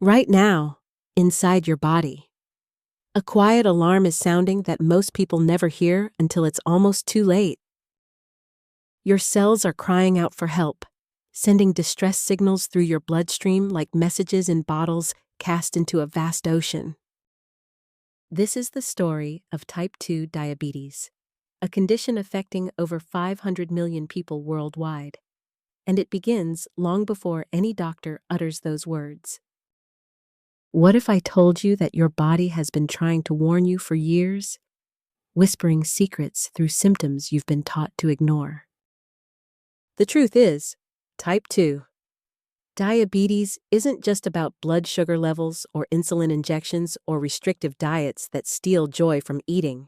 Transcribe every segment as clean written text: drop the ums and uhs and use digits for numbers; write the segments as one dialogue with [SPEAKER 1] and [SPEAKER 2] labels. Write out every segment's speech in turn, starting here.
[SPEAKER 1] Right now, inside your body. A quiet alarm is sounding that most people never hear until it's almost too late. Your cells are crying out for help, sending distress signals through your bloodstream like messages in bottles cast into a vast ocean. This is the story of type 2 diabetes, a condition affecting over 500 million people worldwide, and it begins long before any doctor utters those words. What if I told you that your body has been trying to warn you for years, whispering secrets through symptoms you've been taught to ignore? The truth is, type 2 diabetes isn't just about blood sugar levels or insulin injections or restrictive diets that steal joy from eating.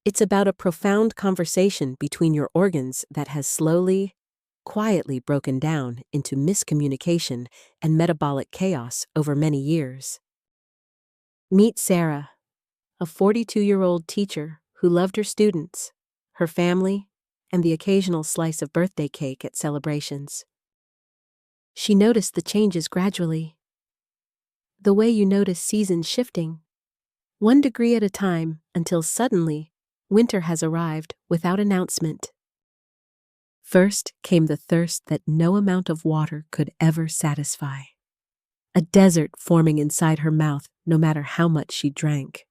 [SPEAKER 1] It's about a profound conversation between your organs that has slowly, quietly broken down into miscommunication and metabolic chaos over many years. Meet Sarah, a 42-year-old teacher who loved her students, her family, and the occasional slice of birthday cake at celebrations. She noticed the changes gradually. The way you notice seasons shifting, 1 degree at a time until suddenly, winter has arrived without announcement. First came the thirst that no amount of water could ever satisfy. A desert forming inside her mouth no matter how much she drank.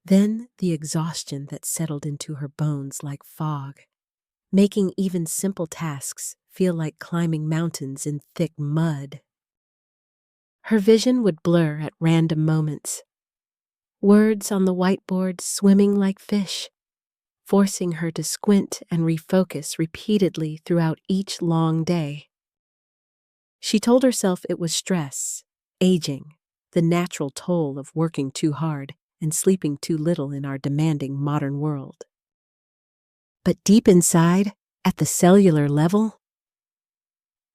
[SPEAKER 1] Then the exhaustion that settled into her bones like fog, making even simple tasks feel like climbing mountains in thick mud. Her vision would blur at random moments. Words on the whiteboard swimming like fish, forcing her to squint and refocus repeatedly throughout each long day. She told herself it was stress, aging, the natural toll of working too hard and sleeping too little in our demanding modern world. But deep inside, at the cellular level,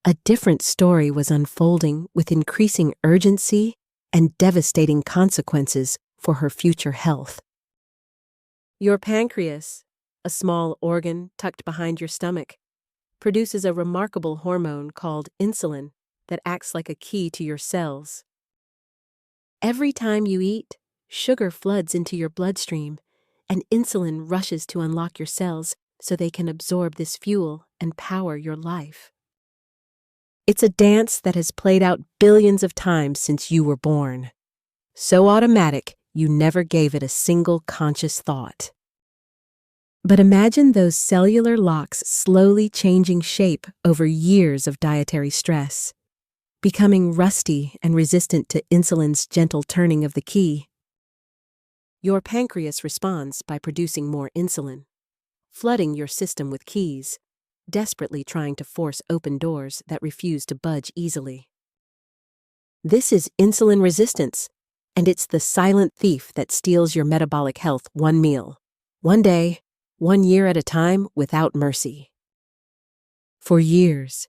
[SPEAKER 1] a different story was unfolding with increasing urgency and devastating consequences for her future health. Your pancreas, a small organ tucked behind your stomach, produces a remarkable hormone called insulin that acts like a key to your cells. Every time you eat, sugar floods into your bloodstream, and insulin rushes to unlock your cells so they can absorb this fuel and power your life. It's a dance that has played out billions of times since you were born. So automatic, you never gave it a single conscious thought. But imagine those cellular locks slowly changing shape over years of dietary stress, becoming rusty and resistant to insulin's gentle turning of the key. Your pancreas responds by producing more insulin, flooding your system with keys, desperately trying to force open doors that refuse to budge easily. This is insulin resistance, and it's the silent thief that steals your metabolic health one meal, one day, 1 year at a time without mercy. For years,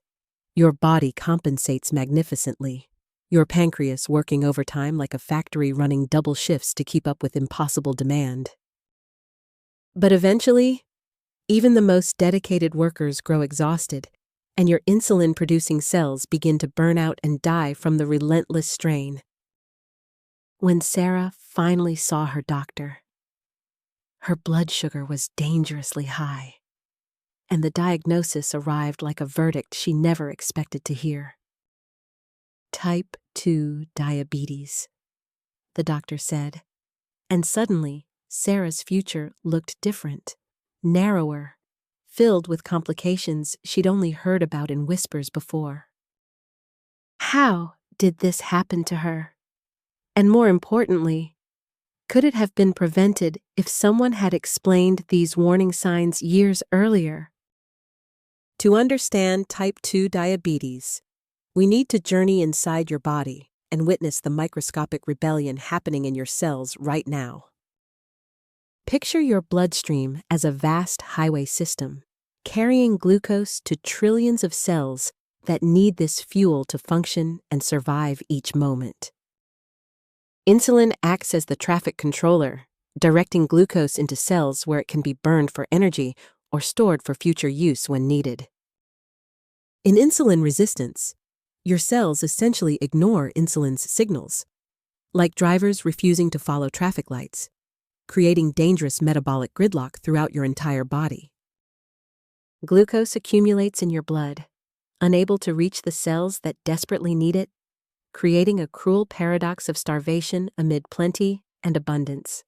[SPEAKER 1] your body compensates magnificently, your pancreas working overtime like a factory running double shifts to keep up with impossible demand. But eventually, even the most dedicated workers grow exhausted, and your insulin-producing cells begin to burn out and die from the relentless strain. When Sarah finally saw her doctor, her blood sugar was dangerously high, and the diagnosis arrived like a verdict she never expected to hear. Type 2 diabetes, the doctor said, and suddenly Sarah's future looked different. Narrower, filled with complications she'd only heard about in whispers before. How did this happen to her? And more importantly, could it have been prevented if someone had explained these warning signs years earlier? To understand type 2 diabetes, we need to journey inside your body and witness the microscopic rebellion happening in your cells right now. Picture your bloodstream as a vast highway system, carrying glucose to trillions of cells that need this fuel to function and survive each moment. Insulin acts as the traffic controller, directing glucose into cells where it can be burned for energy or stored for future use when needed. In insulin resistance, Your cells essentially ignore insulin's signals, like drivers refusing to follow traffic lights, creating dangerous metabolic gridlock throughout your entire body. Glucose accumulates in your blood, unable to reach the cells that desperately need it, creating a cruel paradox of starvation amid plenty and abundance.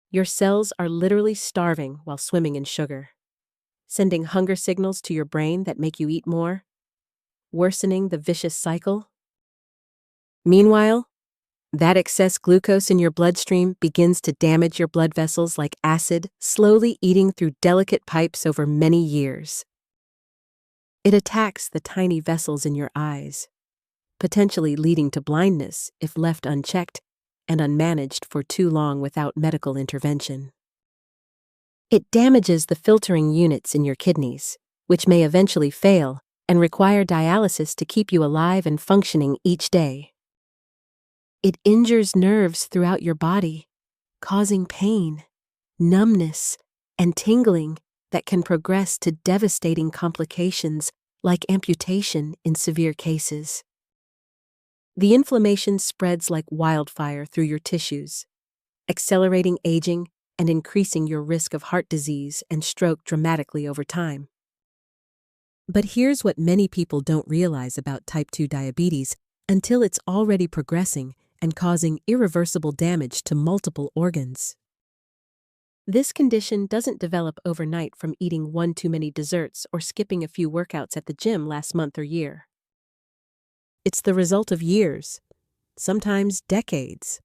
[SPEAKER 1] Your cells are literally starving while swimming in sugar, sending hunger signals to your brain that make you eat more, worsening the vicious cycle. Meanwhile, that excess glucose in your bloodstream begins to damage your blood vessels like acid, slowly eating through delicate pipes over many years. It attacks the tiny vessels in your eyes, potentially leading to blindness if left unchecked and unmanaged for too long without medical intervention. It damages the filtering units in your kidneys, which may eventually fail and require dialysis to keep you alive and functioning each day. It injures nerves throughout your body, causing pain, numbness, and tingling that can progress to devastating complications like amputation in severe cases. The inflammation spreads like wildfire through your tissues, accelerating aging and increasing your risk of heart disease and stroke dramatically over time. But here's what many people don't realize about type 2 diabetes until it's already progressing and causing irreversible damage to multiple organs. This condition doesn't develop overnight from eating one too many desserts or skipping a few workouts at the gym last month or year. It's the result of years, sometimes decades,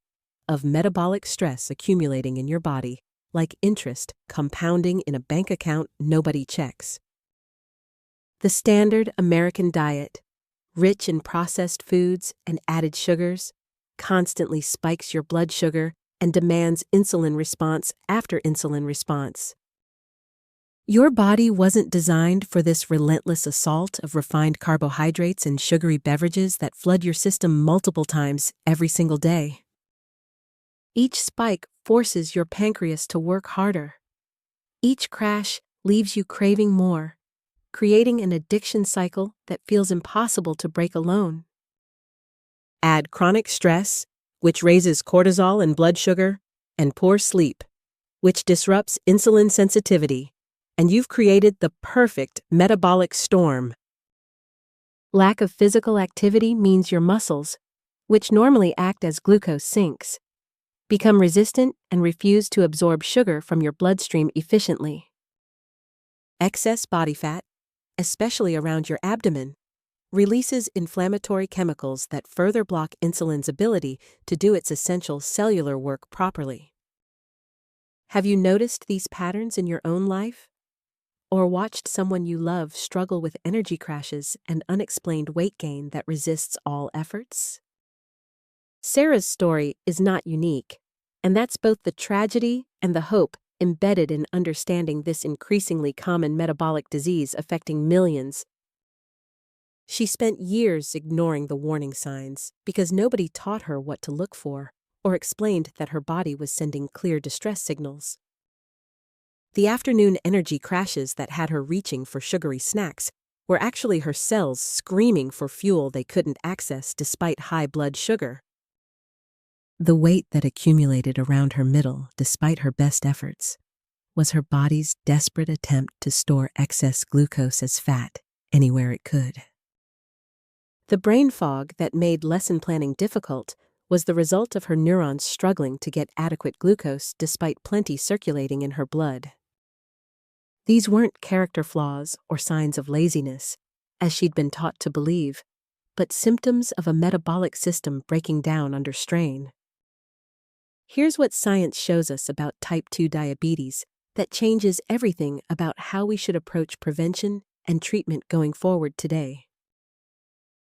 [SPEAKER 1] of metabolic stress accumulating in your body, like interest compounding in a bank account nobody checks. The standard American diet, rich in processed foods and added sugars, constantly spikes your blood sugar and demands insulin response after insulin response. Your body wasn't designed for this relentless assault of refined carbohydrates and sugary beverages that flood your system multiple times every single day. Each spike forces your pancreas to work harder. Each crash leaves you craving more, creating an addiction cycle that feels impossible to break alone. Add chronic stress, which raises cortisol and blood sugar, and poor sleep, which disrupts insulin sensitivity, and you've created the perfect metabolic storm. Lack of physical activity means your muscles, which normally act as glucose sinks, become resistant and refuse to absorb sugar from your bloodstream efficiently. Excess body fat, especially around your abdomen, releases inflammatory chemicals that further block insulin's ability to do its essential cellular work properly. Have you noticed these patterns in your own life? Or watched someone you love struggle with energy crashes and unexplained weight gain that resists all efforts? Sarah's story is not unique, and that's both the tragedy and the hope embedded in understanding this increasingly common metabolic disease affecting millions. She spent years ignoring the warning signs because nobody taught her what to look for or explained that her body was sending clear distress signals. The afternoon energy crashes that had her reaching for sugary snacks were actually her cells screaming for fuel they couldn't access despite high blood sugar. The weight that accumulated around her middle despite her best efforts was her body's desperate attempt to store excess glucose as fat anywhere it could. The brain fog that made lesson planning difficult was the result of her neurons struggling to get adequate glucose despite plenty circulating in her blood. These weren't character flaws or signs of laziness, as she'd been taught to believe, but symptoms of a metabolic system breaking down under strain. Here's what science shows us about type 2 diabetes that changes everything about how we should approach prevention and treatment going forward today.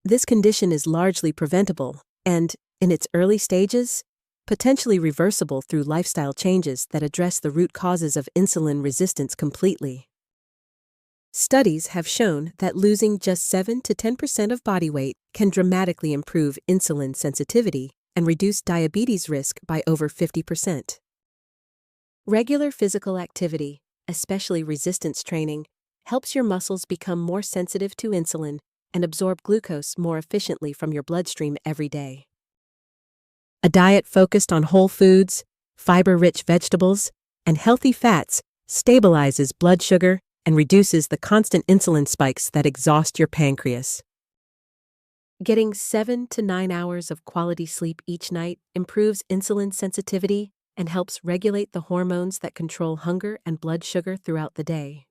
[SPEAKER 1] This condition is largely preventable and, in its early stages, potentially reversible through lifestyle changes that address the root causes of insulin resistance completely. Studies have shown that losing just 7 to 10% of body weight can dramatically improve insulin sensitivity and reduce diabetes risk by over 50%. Regular physical activity, especially resistance training, helps your muscles become more sensitive to insulin and absorb glucose more efficiently from your bloodstream every day. A diet focused on whole foods, fiber-rich vegetables, and healthy fats stabilizes blood sugar and reduces the constant insulin spikes that exhaust your pancreas. Getting 7 to 9 hours of quality sleep each night improves insulin sensitivity and helps regulate the hormones that control hunger and blood sugar throughout the day.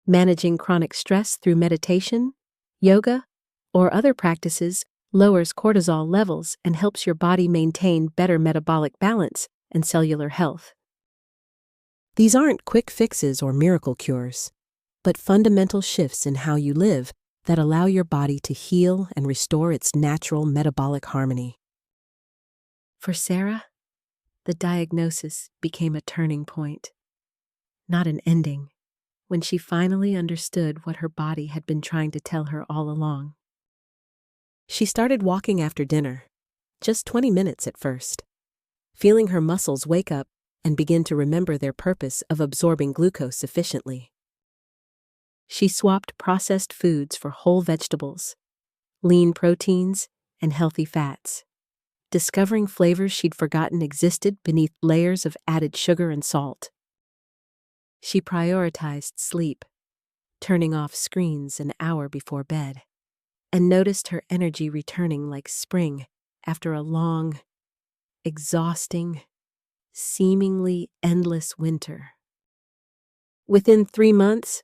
[SPEAKER 1] Managing chronic stress through meditation, yoga, or other practices lowers cortisol levels and helps your body maintain better metabolic balance and cellular health. These aren't quick fixes or miracle cures, but fundamental shifts in how you live that allow your body to heal and restore its natural metabolic harmony. For Sarah, the diagnosis became a turning point, not an ending, when she finally understood what her body had been trying to tell her all along. She started walking after dinner, just 20 minutes at first, feeling her muscles wake up and begin to remember their purpose of absorbing glucose efficiently. She swapped processed foods for whole vegetables, lean proteins, and healthy fats, discovering flavors she'd forgotten existed beneath layers of added sugar and salt. She prioritized sleep, turning off screens an hour before bed, and noticed her energy returning like spring after a long, exhausting, seemingly endless winter. Within 3 months,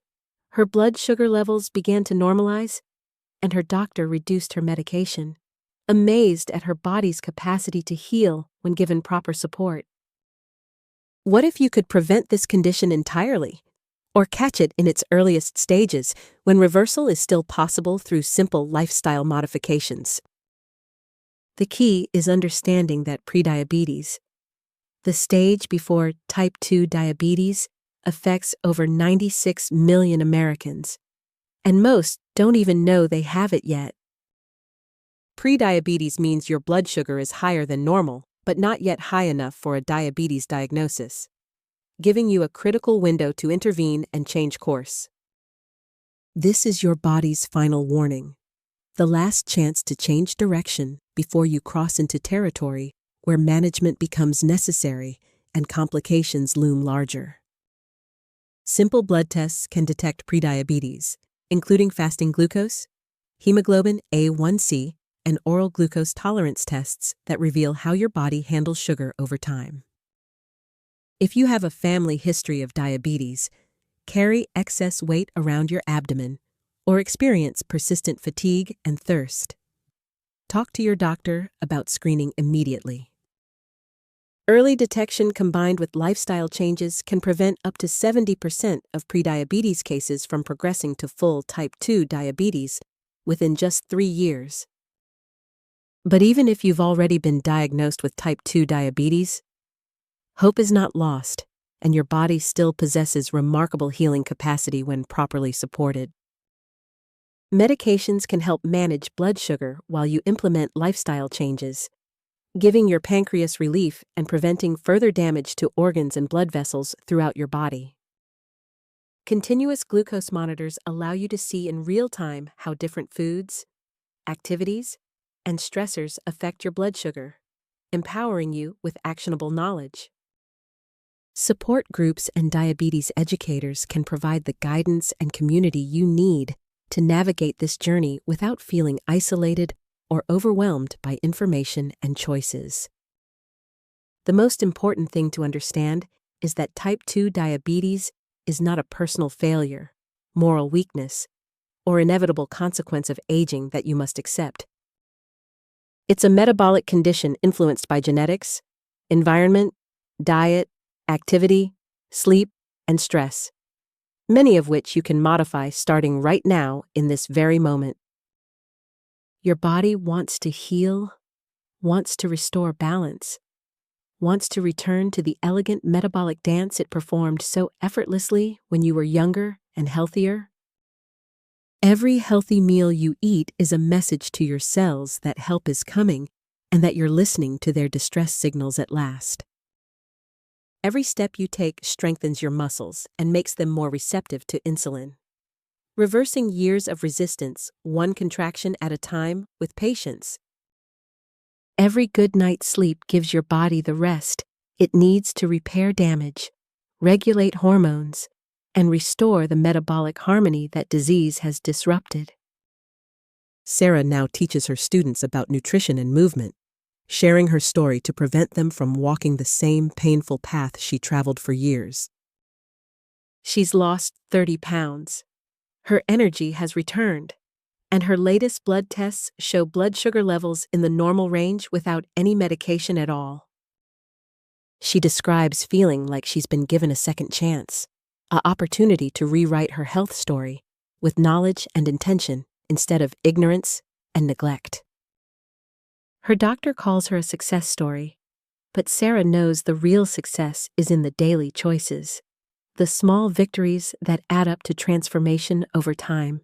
[SPEAKER 1] her blood sugar levels began to normalize, and her doctor reduced her medication, amazed at her body's capacity to heal when given proper support. What if you could prevent this condition entirely, or catch it in its earliest stages when reversal is still possible through simple lifestyle modifications? The key is understanding that prediabetes, the stage before type 2 diabetes, affects over 96 million Americans, and most don't even know they have it yet. Prediabetes means your blood sugar is higher than normal, but not yet high enough for a diabetes diagnosis, giving you a critical window to intervene and change course. This is your body's final warning, the last chance to change direction before you cross into territory where management becomes necessary and complications loom larger. Simple blood tests can detect prediabetes, including fasting glucose, hemoglobin A1C, and oral glucose tolerance tests that reveal how your body handles sugar over time. If you have a family history of diabetes, carry excess weight around your abdomen, or experience persistent fatigue and thirst, talk to your doctor about screening immediately. Early detection combined with lifestyle changes can prevent up to 70% of prediabetes cases from progressing to full type 2 diabetes within just 3 years. But even if you've already been diagnosed with type 2 diabetes, hope is not lost, and your body still possesses remarkable healing capacity when properly supported. Medications can help manage blood sugar while you implement lifestyle changes, giving your pancreas relief and preventing further damage to organs and blood vessels throughout your body. Continuous glucose monitors allow you to see in real time how different foods, activities, and stressors affect your blood sugar, empowering you with actionable knowledge. Support groups and diabetes educators can provide the guidance and community you need to navigate this journey without feeling isolated or overwhelmed by information and choices. The most important thing to understand is that type 2 diabetes is not a personal failure, moral weakness, or inevitable consequence of aging that you must accept. It's a metabolic condition influenced by genetics, environment, diet, activity, sleep, and stress, many of which you can modify starting right now in this very moment. Your body wants to heal, wants to restore balance, wants to return to the elegant metabolic dance it performed so effortlessly when you were younger and healthier. Every healthy meal you eat is a message to your cells that help is coming and that you're listening to their distress signals at last. Every step you take strengthens your muscles and makes them more receptive to insulin. reversing years of resistance, one contraction at a time, with patience. Every good night's sleep gives your body the rest it needs to repair damage, regulate hormones, and restore the metabolic harmony that disease has disrupted.
[SPEAKER 2] Sarah now teaches her students about nutrition and movement, sharing her story to prevent them from walking the same painful path she traveled for years.
[SPEAKER 1] She's lost 30 pounds. Her energy has returned, and her latest blood tests show blood sugar levels in the normal range without any medication at all. She describes feeling like she's been given a second chance, an opportunity to rewrite her health story with knowledge and intention instead of ignorance and neglect. Her doctor calls her a success story, but Sarah knows the real success is in the daily choices, the small victories that add up to transformation over time.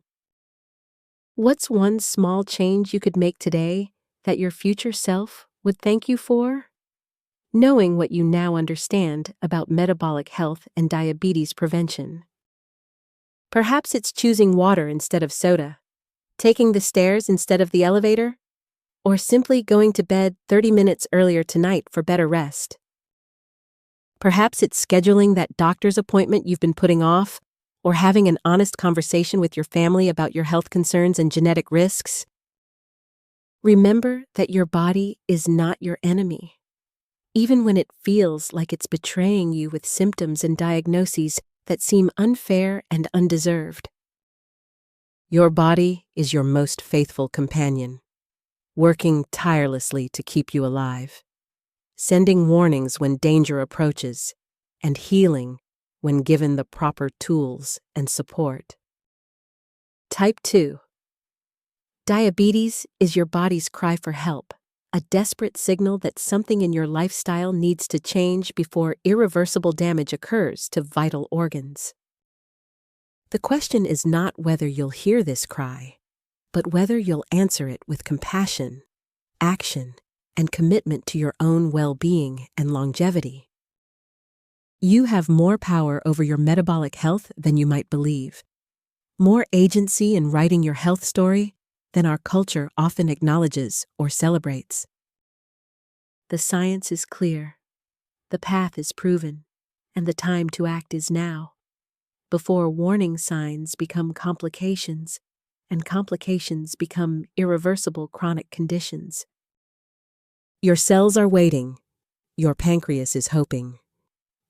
[SPEAKER 1] What's one small change you could make today that your future self would thank you for? Knowing what you now understand about metabolic health and diabetes prevention. Perhaps it's choosing water instead of soda, taking the stairs instead of the elevator, or simply going to bed 30 minutes earlier tonight for better rest. Perhaps it's scheduling that doctor's appointment you've been putting off, or having an honest conversation with your family about your health concerns and genetic risks. Remember that your body is not your enemy. Even when it feels like it's betraying you with symptoms and diagnoses that seem unfair and undeserved.
[SPEAKER 2] Your body is your most faithful companion, working tirelessly to keep you alive, sending warnings when danger approaches, and healing when given the proper tools and support.
[SPEAKER 1] Type 2. Diabetes is your body's cry for help, a desperate signal that something in your lifestyle needs to change before irreversible damage occurs to vital organs.
[SPEAKER 2] The question is not whether you'll hear this cry, but whether you'll answer it with compassion, action, and commitment to your own well-being and longevity. You have more power over your metabolic health than you might believe, more agency in writing your health story than our culture often acknowledges or celebrates.
[SPEAKER 1] The science is clear, the path is proven, and the time to act is now, before warning signs become complications, and complications become irreversible chronic conditions.
[SPEAKER 2] Your cells are waiting, your pancreas is hoping.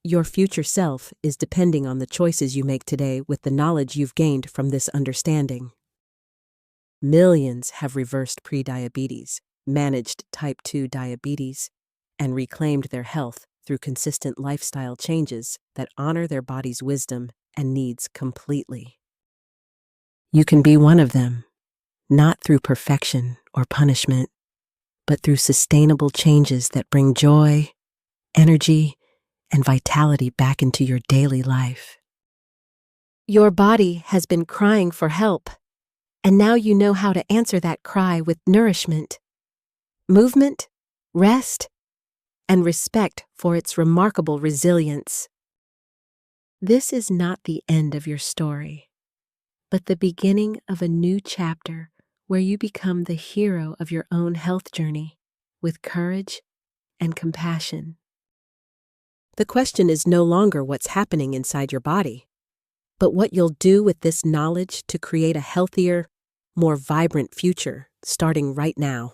[SPEAKER 2] Your future self is depending on the choices you make today with the knowledge you've gained from this understanding. Millions have reversed prediabetes, managed type 2 diabetes, and reclaimed their health through consistent lifestyle changes that honor their body's wisdom and needs completely. You can be one of them, not through perfection or punishment, but through sustainable changes that bring joy, energy, and vitality back into your daily life.
[SPEAKER 1] Your body has been crying for help, and now you know how to answer that cry with nourishment, movement, rest, and respect for its remarkable resilience. This is not the end of your story, but the beginning of a new chapter where you become the hero of your own health journey with courage and compassion.
[SPEAKER 2] The question is no longer what's happening inside your body, but what you'll do with this knowledge to create a healthier, more vibrant future starting right now.